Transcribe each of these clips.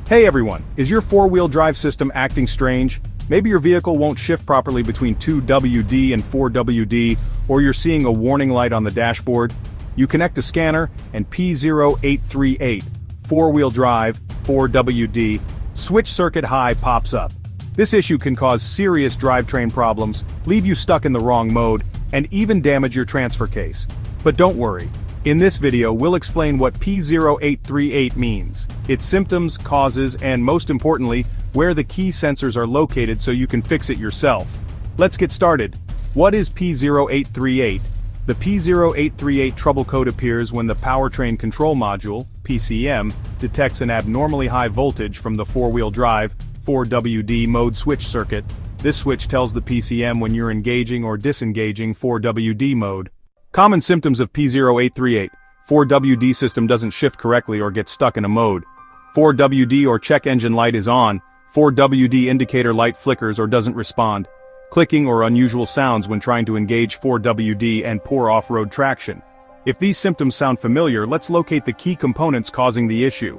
Hey everyone, is your four-wheel drive system acting strange? Maybe your vehicle won't shift properly between 2WD and 4WD, or you're seeing a warning light on the dashboard. You connect a scanner, and P0838 Four Wheel Drive 4WD switch circuit high pops up. This issue can cause serious drivetrain problems, leave you stuck in the wrong mode, and even damage your transfer case. But don't worry. In this video we'll explain what P0838 means, its symptoms, causes, and most importantly, where the key sensors are located so you can fix it yourself. Let's get started. What is P0838? The P0838 trouble code appears when the powertrain control module, TCCM, detects an abnormally high voltage from the four-wheel drive, 4WD mode switch circuit. This switch tells the PCM when you're engaging or disengaging 4WD mode. Common symptoms of P0838. 4WD system doesn't shift correctly or gets stuck in a mode. 4WD or check engine light is on. 4WD indicator light flickers or doesn't respond. Clicking or unusual sounds when trying to engage 4WD and poor off-road traction. If these symptoms sound familiar, let's locate the key components causing the issue.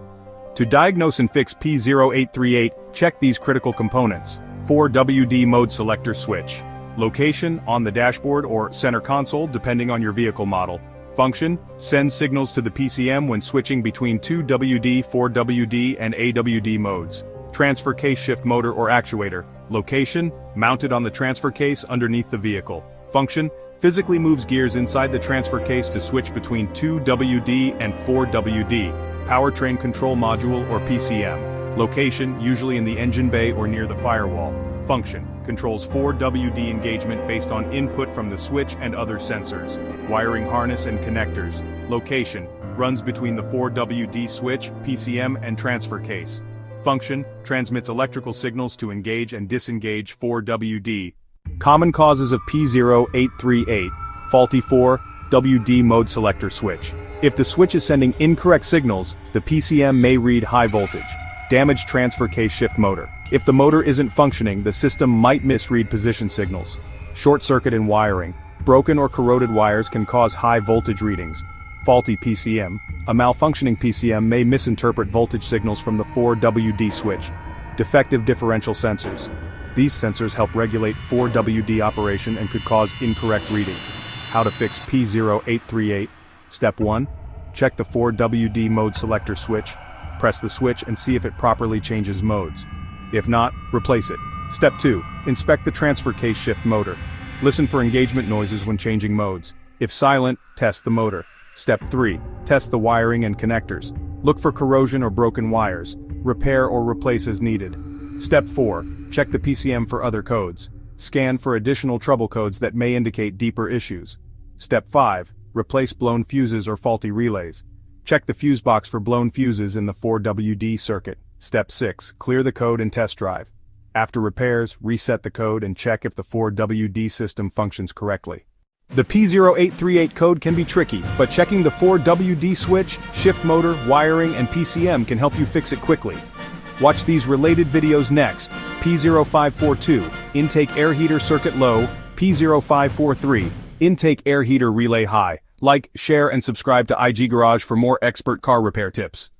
To diagnose and fix P0838, check these critical components. 4WD mode selector switch. Location, on the dashboard or center console depending on your vehicle model. Function, send signals to the PCM when switching between 2WD, 4WD, and AWD modes. Transfer case shift motor or actuator. Location, mounted on the transfer case underneath the vehicle. Function, physically moves gears inside the transfer case to switch between 2WD and 4WD. Powertrain control module or PCM. Location, usually in the engine bay or near the firewall. Function, controls 4WD engagement based on input from the switch and other sensors. Wiring harness and connectors. Location, runs between the 4WD switch, PCM, and transfer case. Function, transmits electrical signals to engage and disengage 4WD. Common causes of P0838, faulty 4WD mode selector switch. If the switch is sending incorrect signals, the PCM may read high voltage. Damaged transfer case shift motor. If the motor isn't functioning, the system might misread position signals. Short circuit in wiring. Broken or corroded wires can cause high voltage readings. Faulty PCM. A malfunctioning PCM may misinterpret voltage signals from the 4WD switch. Defective differential sensors. These sensors help regulate 4WD operation and could cause incorrect readings. How to fix P0838. Step 1. Check the 4WD mode selector switch. Press the switch and see if it properly changes modes. If not, replace it. Step 2. Inspect the transfer case shift motor. Listen for engagement noises when changing modes. If silent, test the motor. Step 3. Test the wiring and connectors. Look for corrosion or broken wires. Repair or replace as needed. Step 4. Check the PCM for other codes. Scan for additional trouble codes that may indicate deeper issues. Step 5. Replace blown fuses or faulty relays. Check the fuse box for blown fuses in the 4WD circuit. Step 6. Clear the code and test drive. After repairs, reset the code and check if the 4WD system functions correctly. The P0838 code can be tricky, but checking the 4WD switch, shift motor, wiring, and PCM can help you fix it quickly. Watch these related videos next. P0542, intake air heater circuit low. P0543, intake air heater relay high. Like, share, and subscribe to IG Garage for more expert car repair tips.